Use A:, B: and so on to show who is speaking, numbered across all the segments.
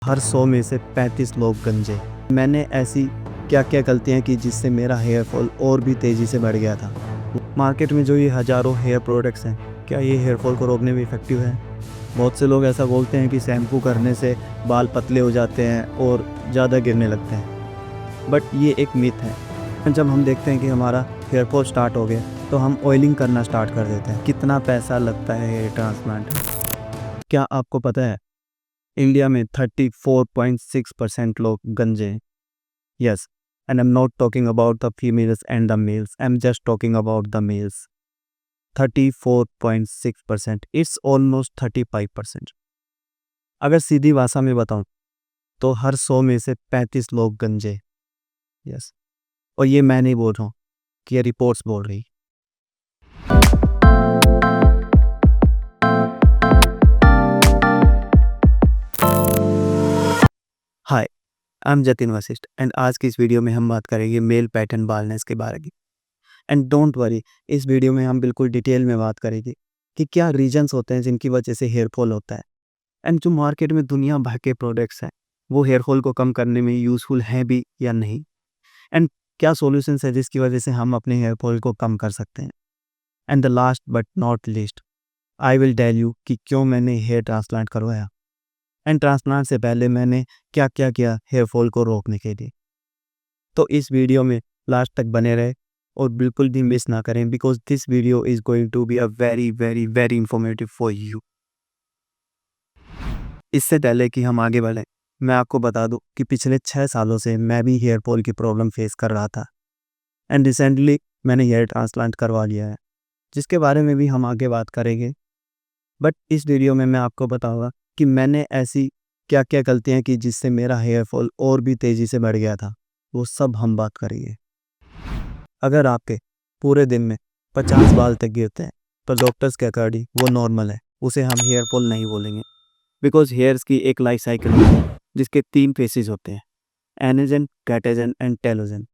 A: हर 100 में से 35 लोग गंजे। मैंने ऐसी क्या क्या गलतियाँ की जिससे मेरा हेयर फॉल और भी तेज़ी से बढ़ गया था। मार्केट में जो ये हज़ारों हेयर प्रोडक्ट्स हैं, क्या ये हेयर फॉल को रोकने में इफ़ेक्टिव हैं? बहुत से लोग ऐसा बोलते हैं कि शैम्पू करने से बाल पतले हो जाते हैं और ज़्यादा गिरने लगते हैं, बट ये एक मिथ है। जब हम देखते हैं कि हमारा हेयर फॉल स्टार्ट हो गया तो हम ऑयलिंग करना स्टार्ट कर देते हैं। कितना पैसा लगता है हेयर ट्रांसप्लांट? क्या आपको पता है इंडिया में 34.6% लोग गंजे हैं? Yes, and I am not talking about the females and the mails, I am just talking about the mails. 34.6%, it's almost 35%। अगर सीधी भाषा में बताऊं तो हर 100 में से 35 लोग गंजे। यस, और ये मैं नहीं बोल रहा हूँ कि ये रिपोर्ट्स बोल रही। Hi, I am Jatin Vashishth and आज की इस वीडियो में हम बात करेंगे मेल पैटर्न बाल्डनेस के बारे में। एंड डोंट वरी, इस वीडियो में हम बिल्कुल डिटेल में बात करेंगे कि क्या रीजंस होते हैं जिनकी वजह से हेयर फॉल होता है, एंड जो मार्केट में दुनिया भर के प्रोडक्ट्स हैं वो हेयर फॉल को कम करने में यूज़फुल हैं भी या नहीं, एंड क्या सॉल्यूशंस है जिसकी वजह से हम अपने हेयर फॉल को कम कर सकते हैं। And the last but not least, I will tell you कि क्यों मैंने हेयर ट्रांसप्लांट करवाया, एंड ट्रांसप्लांट से पहले मैंने क्या क्या किया हेयर फॉल को रोकने के लिए। तो इस वीडियो में लास्ट तक बने रहे और बिल्कुल भी मिस ना करें, because this video is going to be a very very very informative for you. इससे पहले कि हम आगे बढ़ें, मैं आपको बता दूं कि पिछले 6 सालों से मैं भी हेयर फॉल की प्रॉब्लम फेस कर रहा था, एंड रिसेंटली मैंने हेयर ट्रांसप्लांट करवा लिया है, जिसके बारे में भी हम आगे बात करेंगे। बट इस वीडियो में मैं आपको बताऊंगा कि मैंने ऐसी क्या क्या गलतियां की जिससे मेरा हेयर फॉल और भी तेज़ी से बढ़ गया था, वो सब हम बात करेंगे। अगर आपके पूरे दिन में 50 बाल तक गिरते हैं तो डॉक्टर्स के अकॉर्डिंग वो नॉर्मल है, उसे हम हेयर फॉल नहीं बोलेंगे, बिकॉज हेयर्स की एक लाइफ साइकिल होती है जिसके 3 फेसेस होते हैं, anagen, catagen and telogen.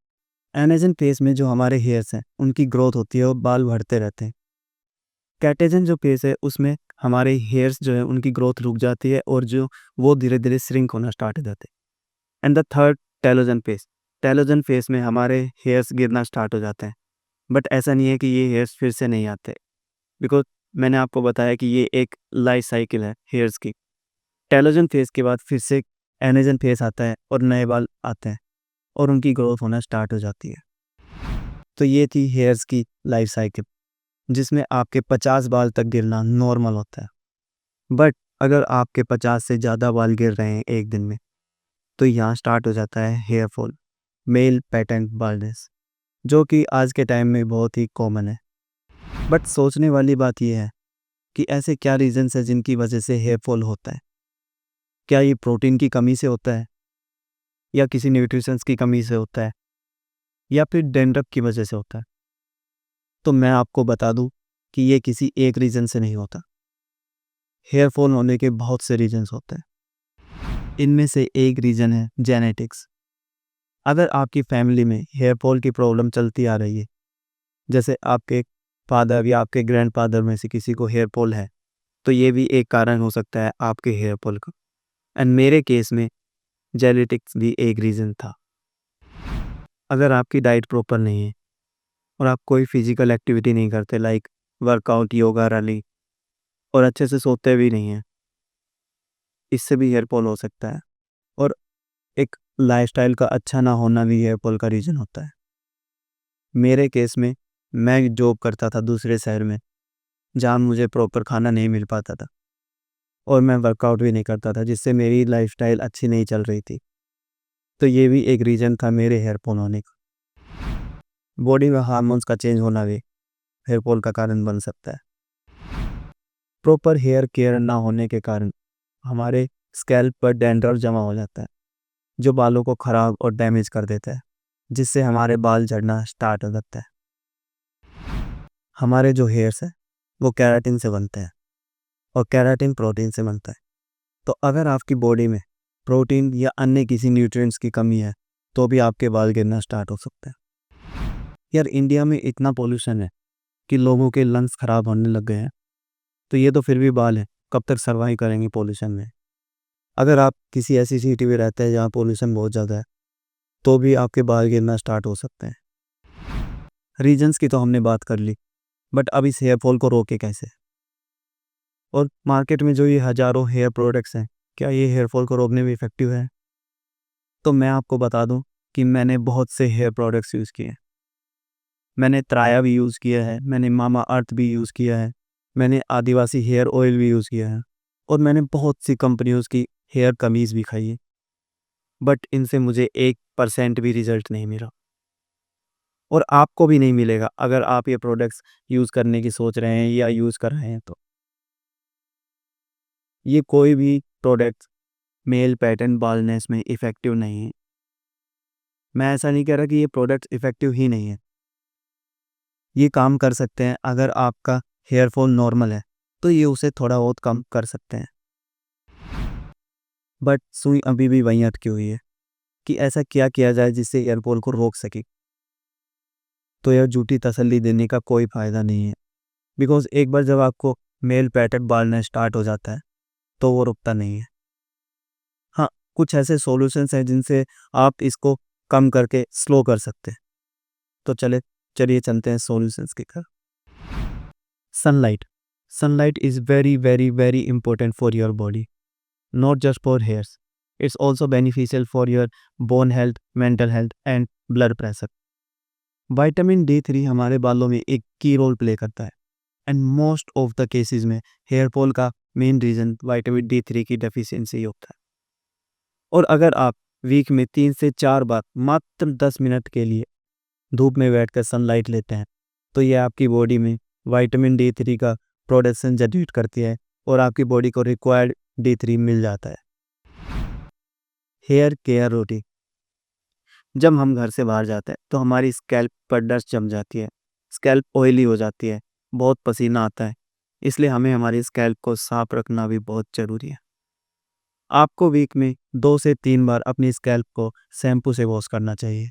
A: Anagen face में जो हमारे हेयर्स हैं उनकी ग्रोथ होती है और बाल बढ़ते रहते हैं। कैटेजन जो फेस है उसमें हमारे हेयर्स जो है उनकी ग्रोथ रुक जाती है और जो वो धीरे धीरे श्रिंक होना स्टार्ट हो जाते हैं। And the third, telogen face. Telogen face में हमारे हेयर्स गिरना स्टार्ट हो जाते हैं, बट ऐसा नहीं है कि ये हेयर्स फिर से नहीं आते, बिकॉज मैंने आपको बताया कि ये एक लाइफ साइकिल है हेयर्स की। टेलोजन फेज के बाद फिर से एनेजन फेज आता है और नए बाल आते हैं और उनकी ग्रोथ होना स्टार्ट हो जाती है। तो ये थी हेयर्स की लाइफ साइकिल, जिसमें आपके 50 बाल तक गिरना नॉर्मल होता है। बट अगर आपके 50 से ज़्यादा बाल गिर रहे हैं एक दिन में, तो यहाँ स्टार्ट हो जाता है hair fall, male pattern baldness, जो कि आज के टाइम में बहुत ही कॉमन है। बट सोचने वाली बात यह है कि ऐसे क्या रीजंस है जिनकी वजह से हेयर फॉल होता है। क्या ये प्रोटीन की कमी से होता है, या किसी न्यूट्रिशंस की कमी से होता है, या फिर डैंड्रफ की वजह से होता है? तो मैं आपको बता दूं कि ये किसी एक रीज़न से नहीं होता। हेयर फॉल होने के बहुत से रीजंस होते हैं। इनमें से एक रीज़न है जेनेटिक्स। अगर आपकी फैमिली में हेयर फॉल की प्रॉब्लम चलती आ रही है, जैसे आपके फादर या आपके ग्रैंडफादर में से किसी को हेयर फॉल है, तो ये भी एक कारण हो सकता है आपके हेयर फॉल का। एंड मेरे केस में जेनेटिक्स भी एक रीज़न था। अगर आपकी डाइट प्रॉपर नहीं है और आप कोई फिजिकल एक्टिविटी नहीं करते, लाइक वर्कआउट, योगा, रनिंग, और अच्छे से सोते भी नहीं हैं, इससे भी हेयर फॉल हो सकता है। और एक लाइफस्टाइल का अच्छा ना होना भी हेयर फॉल का रीज़न होता है। मेरे केस में मैं जॉब करता था दूसरे शहर में, जहाँ मुझे प्रॉपर खाना नहीं मिल पाता था, और मैं वर्कआउट भी नहीं करता था, जिससे मेरी लाइफस्टाइल अच्छी नहीं चल रही थी। तो ये भी एक रीज़न था मेरे हेयर फॉल होने का। बॉडी में हार्मोन्स का चेंज होना भी हेयर फॉल का कारण बन सकता है। प्रॉपर हेयर केयर ना होने के कारण हमारे स्कैल्प पर डैंड्रफ जमा हो जाता है, जो बालों को ख़राब और डैमेज कर देता है, जिससे हमारे बाल झड़ना स्टार्ट हो जाता है। हमारे जो हेयर्स हैं वो केराटिन से बनते हैं, और केराटिन प्रोटीन से बनता है। तो अगर आपकी बॉडी में प्रोटीन या अन्य किसी न्यूट्रिएंट्स की कमी है, तो भी आपके बाल गिरना स्टार्ट हो सकता है। यार, इंडिया में इतना पोल्यूशन है कि लोगों के लंग्स ख़राब होने लग गए हैं, तो ये तो फिर भी बाल हैं, कब तक सर्वाइव करेंगे पोल्यूशन में? अगर आप किसी ऐसी सिटी में रहते हैं जहाँ पोल्यूशन बहुत ज़्यादा है, तो भी आपके बाल गिरना स्टार्ट हो सकते हैं। रीजंस की तो हमने बात कर ली, बट अब इस हेयर फॉल को रोके कैसे? और मार्केट में जो ये हज़ारों हेयर प्रोडक्ट्स हैं, क्या ये हेयर फॉल को रोकने में इफ़ेक्टिव है? तो मैं आपको बता दूँ कि मैंने बहुत से हेयर प्रोडक्ट्स यूज़ किए हैं। मैंने त्राया भी यूज़ किया है, मैंने मामा अर्थ भी यूज़ किया है, मैंने आदिवासी हेयर ऑयल भी यूज़ किया है और मैंने बहुत सी कंपनियों की हेयर कमीज़ भी खाई है। बट इनसे मुझे 1% भी रिज़ल्ट नहीं मिला और आपको भी नहीं मिलेगा अगर आप ये प्रोडक्ट्स यूज़ करने की सोच रहे हैं या यूज़ कर रहे हैं तो। ये कोई भी प्रोडक्ट्स मेल पैटर्न बाल्डनेस में इफ़ेक्टिव नहीं है। मैं ऐसा नहीं कह रहा कि ये प्रोडक्ट्स इफ़ेक्टिव ही नहीं है। ये काम कर सकते हैं अगर आपका हेयर फॉल नॉर्मल है, तो ये उसे थोड़ा बहुत कम कर सकते हैं। बट सुई अभी भी वहीं अटकी हुई है कि ऐसा क्या किया जाए जिससे हेयर फॉल को रोक सके। तो यह झूठी तसल्ली देने का कोई फ़ायदा नहीं है, बिकॉज़ एक बार जब आपको मेल पैटर्न बाल्डनेस स्टार्ट हो जाता है, तो वो रुकता नहीं है। हाँ, कुछ ऐसे सॉल्यूशंस हैं जिनसे आप इसको कम करके स्लो कर सकते हैं। तो चलिए चलते हैं सॉल्यूशंस की तरफ। Sunlight sunlight is very very very important for your body, not just for hairs. It's also beneficial for your bone health, mental health and blood pressure. Vitamin D3 हमारे बालों में एक की रोल प्ले करता है and most of the cases में hair fall का main reason vitamin D3 की डेफिशिएंसी होता है। और अगर आप वीक में 3 से 4 बार मात्र 10 मिनट के लिए धूप में बैठकर सनलाइट लेते हैं, तो ये आपकी बॉडी में विटामिन D3 का प्रोडक्शन जनरेट करती है और आपकी बॉडी को रिक्वायर्ड D3 मिल जाता है। Hair care routine. जब हम घर से बाहर जाते हैं तो हमारी स्कैल्प पर डस्ट जम जाती है, स्कैल्प ऑयली हो जाती है, बहुत पसीना आता है, इसलिए हमें हमारी स्कैल्प को साफ रखना भी बहुत ज़रूरी है। आपको वीक में 2 से 3 बार अपनी स्कैल्प को शैम्पू से वॉश करना चाहिए।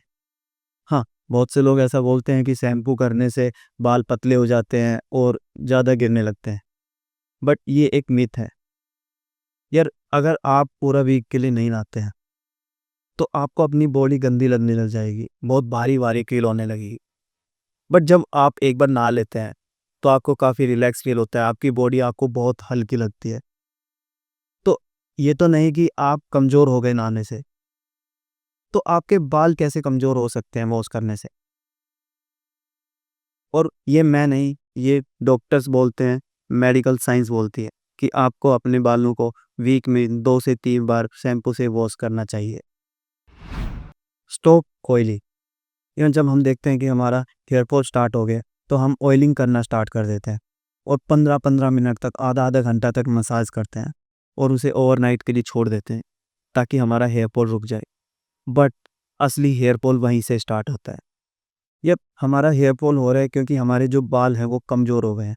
A: हाँ, बहुत से लोग ऐसा बोलते हैं कि शैम्पू करने से बाल पतले हो जाते हैं और ज़्यादा गिरने लगते हैं, बट ये एक मिथ है। यार, अगर आप पूरा वीक के लिए नहीं नहाते हैं तो आपको अपनी बॉडी गंदी लगने लग जाएगी, बहुत भारी-भारी फ़ील होने लगेगी। बट जब आप एक बार नहा लेते हैं, तो आपको काफ़ी रिलैक्स फ़ील होता है, आपकी बॉडी आपको बहुत हल्की लगती है। तो ये तो नहीं कि आप कमज़ोर हो गए नहाने से, तो आपके बाल कैसे कमज़ोर हो सकते हैं वॉश करने से? और ये मैं नहीं, ये डॉक्टर्स बोलते हैं, मेडिकल साइंस बोलती है कि आपको अपने बालों को वीक में 2 से 3 बार शैम्पू से वॉश करना चाहिए। Stop oily. इवन जब हम देखते हैं कि हमारा हेयर फॉल स्टार्ट हो गया, तो हम ऑयलिंग करना स्टार्ट कर देते हैं और 15-15 मिनट तक, आधा-आधा घंटा तक मसाज करते हैं और उसे ओवरनाइट के लिए छोड़ देते हैं ताकि हमारा हेयर फॉल रुक जाए। बट असली हेयर फॉल वहीं से स्टार्ट होता है। यप, हमारा हेयर फॉल हो रहा है क्योंकि हमारे जो बाल हैं वो कमज़ोर हो गए हैं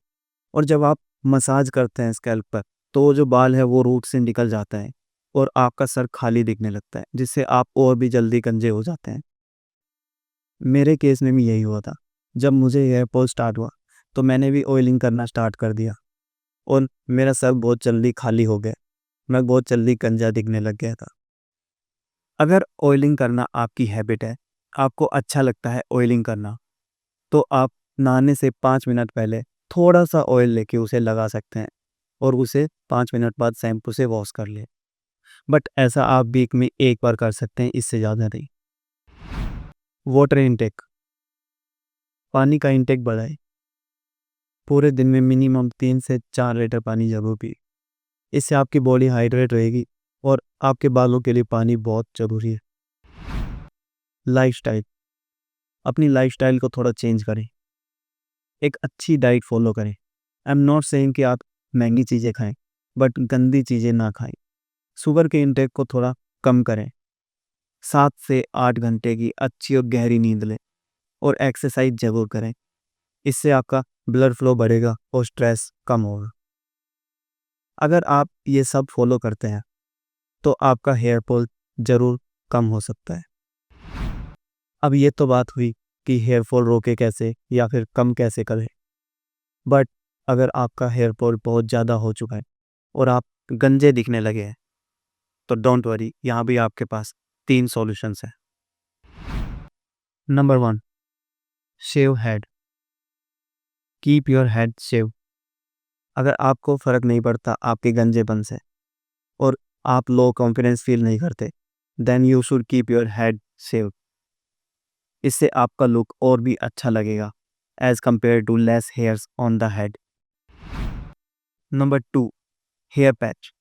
A: और जब आप मसाज करते हैं स्कैल्प पर, तो वो जो बाल है वो रूट से निकल जाता है और आपका सर खाली दिखने लगता है, जिससे आप और भी जल्दी गंजे हो जाते हैं। मेरे केस में भी यही हुआ था। जब मुझे हेयर फॉल स्टार्ट हुआ, तो मैंने भी ऑयलिंग करना स्टार्ट कर दिया और मेरा सर बहुत जल्दी खाली हो गया। मैं बहुत जल्दी गंजा दिखने लग गया था। अगर ऑयलिंग करना आपकी हैबिट है, आपको अच्छा लगता है ऑयलिंग करना, तो आप नहाने से 5 मिनट पहले थोड़ा-सा ऑयल लेके उसे लगा सकते हैं और उसे 5 मिनट बाद शैम्पू से वॉश कर लें। बट ऐसा आप वीक में 1 बार कर सकते हैं, इससे ज़्यादा नहीं। Water intake. पानी का इनटेक बढ़ाएँ। पूरे दिन में मिनिमम 3 से 4 लीटर पानी ज़रूर पिएँ। इससे आपकी बॉडी हाइड्रेट रहेगी और आपके बालों के लिए पानी बहुत ज़रूरी है। लाइफ़स्टाइल। अपनी लाइफ़स्टाइल को थोड़ा चेंज करें। एक अच्छी डाइट फ़ॉलो करें। आई एम नॉट सेइंग कि आप महँगी चीज़ें खाएँ, बट गंदी चीज़ें ना खाएँ। शुगर के इनटेक को थोड़ा कम करें। 7 से 8 घंटे की अच्छी और गहरी नींद लें और एक्सरसाइज़ ज़रूर करें। इससे आपका ब्लड फ्लो बढ़ेगा और स्ट्रेस कम होगा। अगर आप ये सब फ़ॉलो करते हैं, तो आपका हेयर फॉल ज़रूर कम हो सकता है। अब ये तो बात हुई कि हेयर फॉल रोके कैसे या फिर कम कैसे करें। बट अगर आपका हेयर फॉल बहुत ज़्यादा हो चुका है और आप गंजे दिखने लगे हैं, तो डोंट वरी, यहाँ भी आपके पास 3 सॉल्यूशंस हैं। Number 1, shave head. Keep your head shave. अगर आपको फ़र्क नहीं पड़ता आपके गंजेपन से और आप लो कॉन्फिडेंस फील नहीं करते, then you should keep your head shave. इससे आपका लुक और भी अच्छा लगेगा as compare to less hairs on the head. Number 2, hair patch.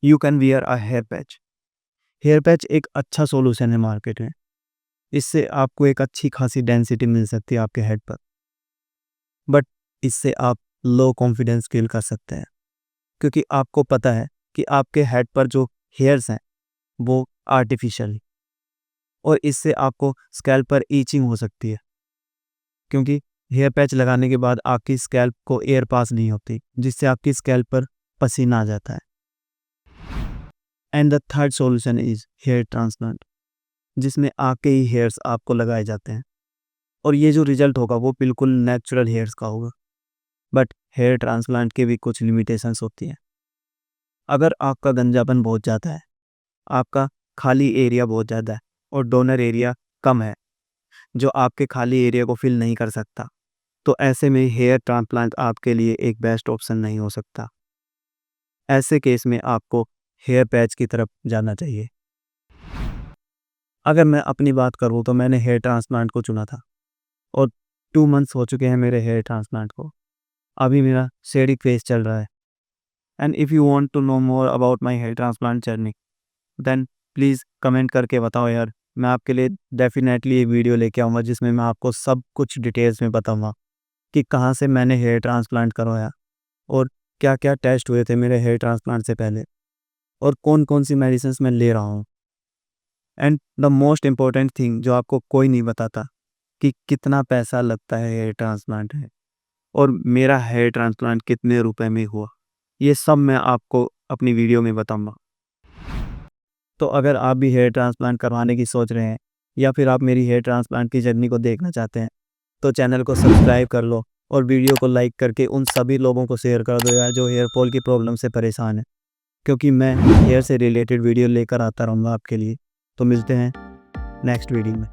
A: You can wear a hair patch. Hair patch एक अच्छा सॉल्यूशन है मार्केट में। इससे आपको एक अच्छी खासी डेंसिटी मिल सकती है आपके हेड पर, बट इससे आप लो कॉन्फिडेंस फील कर सकते हैं क्योंकि आपको पता है कि आपके हेड पर जो हेयर्स हैं वो आर्टिफिशियल, और इससे आपको स्कैल्प पर ईचिंग हो सकती है क्योंकि हेयर पैच लगाने के बाद आपकी स्कैल्प को एयर पास नहीं होती, जिससे आपकी स्कैल्प पर पसीना आ जाता है। And the third solution is here transplant, जिसमें आपके ही हेयर्स आपको लगाए जाते हैं और ये जो रिजल्ट होगा वो बिल्कुल नेचुरल हेयर्स का होगा। बट हेयर ट्रांसप्लांट की भी कुछ लिमिटेशंस होती हैं। अगर आपका गंजापन बहुत ज़्यादा है, आपका खाली एरिया बहुत ज़्यादा है और डोनर एरिया कम है जो आपके खाली एरिया को फिल नहीं कर सकता, तो ऐसे में हेयर ट्रांसप्लांट आपके लिए एक बेस्ट ऑप्शन नहीं हो सकता। ऐसे केस में आपको हेयर पैच की तरफ जाना चाहिए। अगर मैं अपनी बात करूँ तो मैंने हेयर ट्रांसप्लांट को चुना था और 2 मंथ्स हो चुके हैं मेरे हेयर ट्रांसप्लांट को। अभी मेरा शेडिंग फेज चल रहा है। And if you want to know more about my hair transplant journey, then please comment करके बताओ यार। मैं आपके लिए डेफिनेटली एक वीडियो लेके आऊँगा जिसमें मैं आपको सब कुछ डिटेल्स में बताऊँगा कि कहाँ से मैंने हेयर ट्रांसप्लांट करवाया और क्या-क्या टेस्ट हुए थे मेरे हेयर ट्रांसप्लांट से पहले और कौन-कौन सी मेडिसिन्स मैं ले रहा हूँ। And the most important thing जो आपको कोई नहीं बताता कि कितना पैसा लगता है हेयर ट्रांसप्लांट है और मेरा हेयर ट्रांसप्लांट कितने रुपए में हुआ, ये सब मैं आपको अपनी वीडियो में बताऊँगा। तो अगर आप भी हेयर ट्रांसप्लांट करवाने की सोच रहे हैं या फिर आप मेरी हेयर ट्रांसप्लांट की जर्नी को देखना चाहते हैं, तो चैनल को सब्सक्राइब कर लो और वीडियो को लाइक करके उन सभी लोगों को शेयर कर दो यार जो हेयर फॉल की प्रॉब्लम से परेशान है, क्योंकि मैं हेयर से रिलेटेड वीडियो लेकर आता रहूँगा आपके लिए। तो मिलते हैं नेक्स्ट वीडियो में।